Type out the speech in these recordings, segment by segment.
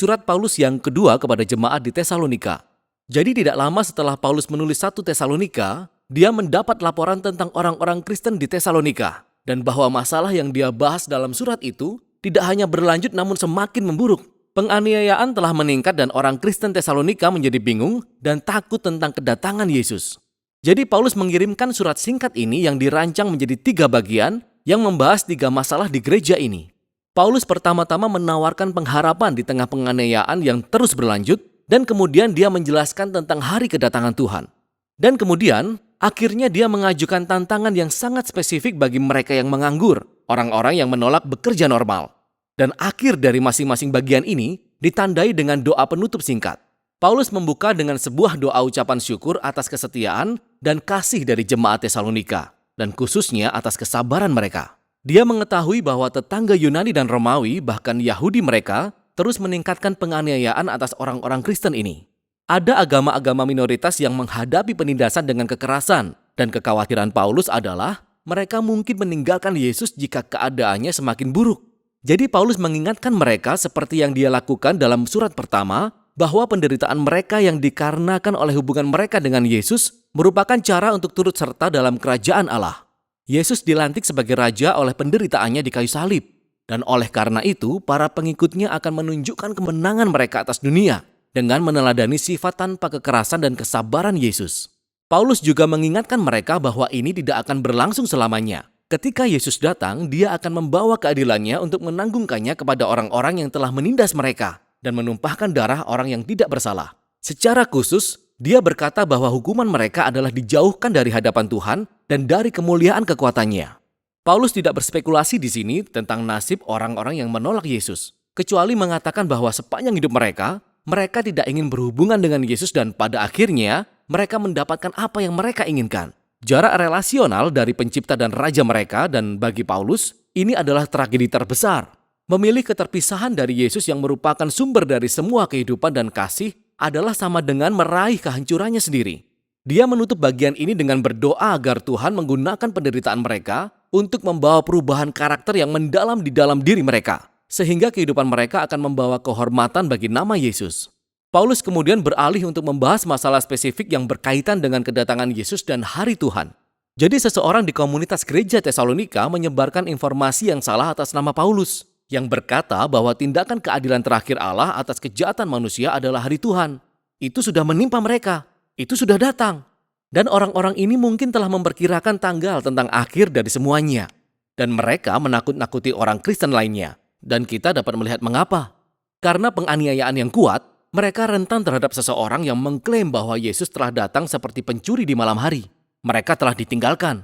surat Paulus yang kedua kepada jemaat di Tesalonika. Jadi tidak lama setelah Paulus menulis 1 Tesalonika, dia mendapat laporan tentang orang-orang Kristen di Tesalonika, dan bahwa masalah yang dia bahas dalam surat itu tidak hanya berlanjut namun semakin memburuk. Penganiayaan telah meningkat dan orang Kristen Tesalonika menjadi bingung dan takut tentang kedatangan Yesus. Jadi Paulus mengirimkan surat singkat ini yang dirancang menjadi 3 bagian yang membahas 3 masalah di gereja ini. Paulus pertama-tama menawarkan pengharapan di tengah penganiayaan yang terus berlanjut, dan kemudian dia menjelaskan tentang hari kedatangan Tuhan. Dan kemudian, akhirnya dia mengajukan tantangan yang sangat spesifik bagi mereka yang menganggur, orang-orang yang menolak bekerja normal. Dan akhir dari masing-masing bagian ini ditandai dengan doa penutup singkat. Paulus membuka dengan sebuah doa ucapan syukur atas kesetiaan dan kasih dari jemaat Tesalonika, dan khususnya atas kesabaran mereka. Dia mengetahui bahwa tetangga Yunani dan Romawi, bahkan Yahudi mereka, terus meningkatkan penganiayaan atas orang-orang Kristen ini. Ada agama-agama minoritas yang menghadapi penindasan dengan kekerasan, dan kekhawatiran Paulus adalah mereka mungkin meninggalkan Yesus jika keadaannya semakin buruk. Jadi Paulus mengingatkan mereka seperti yang dia lakukan dalam surat pertama, bahwa penderitaan mereka yang dikarenakan oleh hubungan mereka dengan Yesus merupakan cara untuk turut serta dalam kerajaan Allah. Yesus dilantik sebagai raja oleh penderitaannya di kayu salib, dan oleh karena itu para pengikutnya akan menunjukkan kemenangan mereka atas dunia dengan meneladani sifat tanpa kekerasan dan kesabaran Yesus. Paulus juga mengingatkan mereka bahwa ini tidak akan berlangsung selamanya. Ketika Yesus datang, dia akan membawa keadilannya untuk menanggungkannya kepada orang-orang yang telah menindas mereka dan menumpahkan darah orang yang tidak bersalah. Secara khusus, dia berkata bahwa hukuman mereka adalah dijauhkan dari hadapan Tuhan dan dari kemuliaan kekuatannya. Paulus tidak berspekulasi di sini tentang nasib orang-orang yang menolak Yesus, kecuali mengatakan bahwa sepanjang hidup mereka tidak ingin berhubungan dengan Yesus dan pada akhirnya mereka mendapatkan apa yang mereka inginkan. Jarak relasional dari pencipta dan raja mereka, dan bagi Paulus, ini adalah tragedi terbesar. Memilih keterpisahan dari Yesus yang merupakan sumber dari semua kehidupan dan kasih adalah sama dengan meraih kehancurannya sendiri. Dia menutup bagian ini dengan berdoa agar Tuhan menggunakan penderitaan mereka untuk membawa perubahan karakter yang mendalam di dalam diri mereka, sehingga kehidupan mereka akan membawa kehormatan bagi nama Yesus. Paulus kemudian beralih untuk membahas masalah spesifik yang berkaitan dengan kedatangan Yesus dan hari Tuhan. Jadi seseorang di komunitas gereja Tesalonika menyebarkan informasi yang salah atas nama Paulus, yang berkata bahwa tindakan keadilan terakhir Allah atas kejahatan manusia adalah hari Tuhan. Itu sudah menimpa mereka, itu sudah datang. Dan orang-orang ini mungkin telah memperkirakan tanggal tentang akhir dari semuanya. Dan mereka menakut-nakuti orang Kristen lainnya. Dan kita dapat melihat mengapa. Karena penganiayaan yang kuat, mereka rentan terhadap seseorang yang mengklaim bahwa Yesus telah datang seperti pencuri di malam hari. Mereka telah ditinggalkan.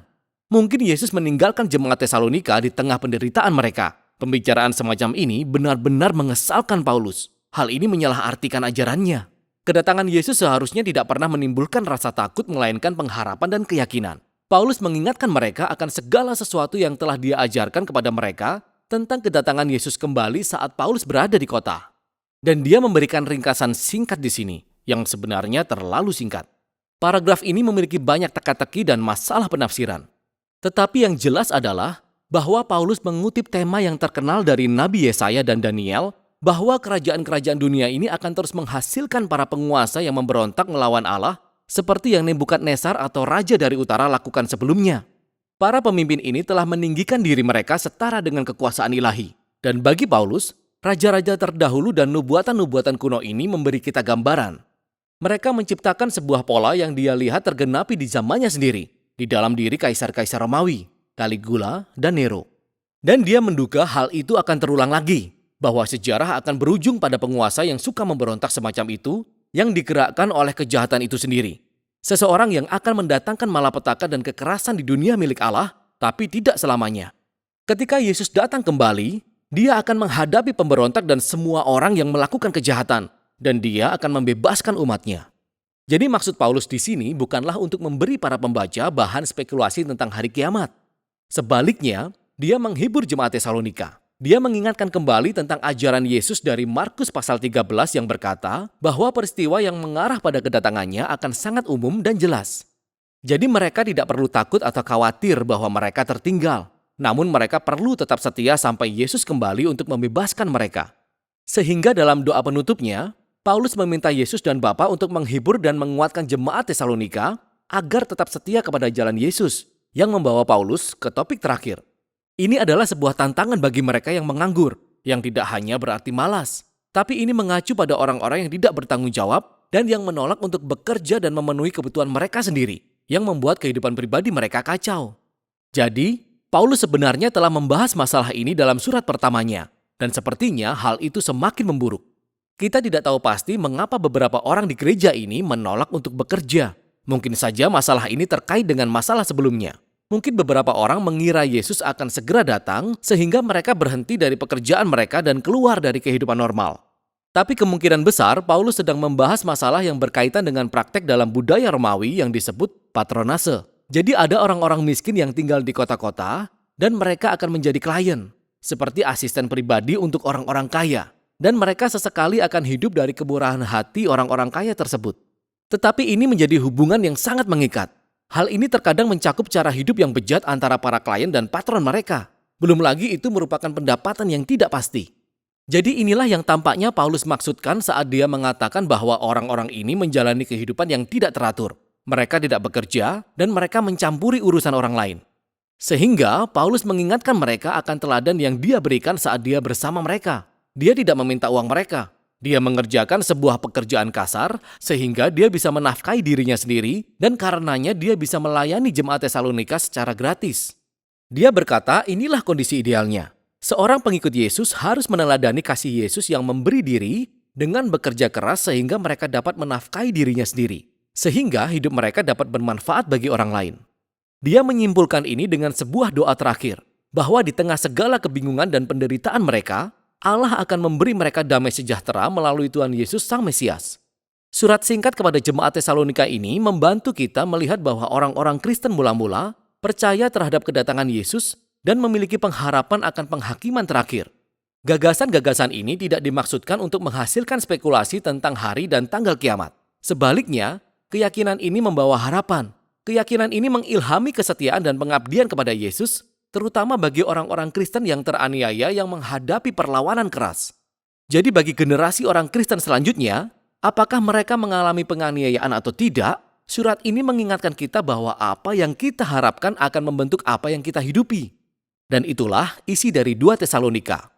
Mungkin Yesus meninggalkan jemaat Tesalonika di tengah penderitaan mereka. Pembicaraan semacam ini benar-benar mengesalkan Paulus. Hal ini menyalahartikan ajarannya. Kedatangan Yesus seharusnya tidak pernah menimbulkan rasa takut melainkan pengharapan dan keyakinan. Paulus mengingatkan mereka akan segala sesuatu yang telah dia ajarkan kepada mereka tentang kedatangan Yesus kembali saat Paulus berada di kota. Dan dia memberikan ringkasan singkat di sini, yang sebenarnya terlalu singkat. Paragraf ini memiliki banyak teka-teki dan masalah penafsiran. Tetapi yang jelas adalah bahwa Paulus mengutip tema yang terkenal dari Nabi Yesaya dan Daniel, bahwa kerajaan-kerajaan dunia ini akan terus menghasilkan para penguasa yang memberontak melawan Allah, seperti yang Nebukadnezar atau raja dari utara lakukan sebelumnya. Para pemimpin ini telah meninggikan diri mereka setara dengan kekuasaan ilahi. Dan bagi Paulus, raja-raja terdahulu dan nubuatan-nubuatan kuno ini memberi kita gambaran. Mereka menciptakan sebuah pola yang dia lihat tergenapi di zamannya sendiri, di dalam diri kaisar-kaisar Romawi, Caligula, dan Nero. Dan dia menduga hal itu akan terulang lagi, bahwa sejarah akan berujung pada penguasa yang suka memberontak semacam itu, yang digerakkan oleh kejahatan itu sendiri. Seseorang yang akan mendatangkan malapetaka dan kekerasan di dunia milik Allah, tapi tidak selamanya. Ketika Yesus datang kembali, dia akan menghadapi pemberontak dan semua orang yang melakukan kejahatan, dan dia akan membebaskan umatnya. Jadi maksud Paulus di sini bukanlah untuk memberi para pembaca bahan spekulasi tentang hari kiamat. Sebaliknya, dia menghibur jemaat Tesalonika. Dia mengingatkan kembali tentang ajaran Yesus dari Markus pasal 13 yang berkata bahwa peristiwa yang mengarah pada kedatangannya akan sangat umum dan jelas. Jadi mereka tidak perlu takut atau khawatir bahwa mereka tertinggal. Namun mereka perlu tetap setia sampai Yesus kembali untuk membebaskan mereka. Sehingga dalam doa penutupnya, Paulus meminta Yesus dan Bapa untuk menghibur dan menguatkan jemaat Tesalonika agar tetap setia kepada jalan Yesus yang membawa Paulus ke topik terakhir. Ini adalah sebuah tantangan bagi mereka yang menganggur, yang tidak hanya berarti malas, tapi ini mengacu pada orang-orang yang tidak bertanggung jawab dan yang menolak untuk bekerja dan memenuhi kebutuhan mereka sendiri, yang membuat kehidupan pribadi mereka kacau. Jadi, Paulus sebenarnya telah membahas masalah ini dalam surat pertamanya, dan sepertinya hal itu semakin memburuk. Kita tidak tahu pasti mengapa beberapa orang di gereja ini menolak untuk bekerja. Mungkin saja masalah ini terkait dengan masalah sebelumnya. Mungkin beberapa orang mengira Yesus akan segera datang sehingga mereka berhenti dari pekerjaan mereka dan keluar dari kehidupan normal. Tapi kemungkinan besar Paulus sedang membahas masalah yang berkaitan dengan praktek dalam budaya Romawi yang disebut patronase. Jadi ada orang-orang miskin yang tinggal di kota-kota dan mereka akan menjadi klien, seperti asisten pribadi untuk orang-orang kaya. Dan mereka sesekali akan hidup dari kemurahan hati orang-orang kaya tersebut. Tetapi ini menjadi hubungan yang sangat mengikat. Hal ini terkadang mencakup cara hidup yang bejat antara para klien dan patron mereka. Belum lagi itu merupakan pendapatan yang tidak pasti. Jadi inilah yang tampaknya Paulus maksudkan saat dia mengatakan bahwa orang-orang ini menjalani kehidupan yang tidak teratur. Mereka tidak bekerja dan mereka mencampuri urusan orang lain. Sehingga Paulus mengingatkan mereka akan teladan yang dia berikan saat dia bersama mereka. Dia tidak meminta uang mereka. Dia mengerjakan sebuah pekerjaan kasar sehingga dia bisa menafkahi dirinya sendiri dan karenanya dia bisa melayani jemaat Tesalonika secara gratis. Dia berkata inilah kondisi idealnya. Seorang pengikut Yesus harus meneladani kasih Yesus yang memberi diri dengan bekerja keras sehingga mereka dapat menafkahi dirinya sendiri. Sehingga hidup mereka dapat bermanfaat bagi orang lain. Dia menyimpulkan ini dengan sebuah doa terakhir, bahwa di tengah segala kebingungan dan penderitaan mereka, Allah akan memberi mereka damai sejahtera melalui Tuhan Yesus Sang Mesias. Surat singkat kepada jemaat Tesalonika ini membantu kita melihat bahwa orang-orang Kristen mula-mula percaya terhadap kedatangan Yesus dan memiliki pengharapan akan penghakiman terakhir. Gagasan-gagasan ini tidak dimaksudkan untuk menghasilkan spekulasi tentang hari dan tanggal kiamat. Sebaliknya, keyakinan ini membawa harapan. Keyakinan ini mengilhami kesetiaan dan pengabdian kepada Yesus, terutama bagi orang-orang Kristen yang teraniaya yang menghadapi perlawanan keras. Jadi bagi generasi orang Kristen selanjutnya, apakah mereka mengalami penganiayaan atau tidak, surat ini mengingatkan kita bahwa apa yang kita harapkan akan membentuk apa yang kita hidupi. Dan itulah isi dari 2 Tesalonika.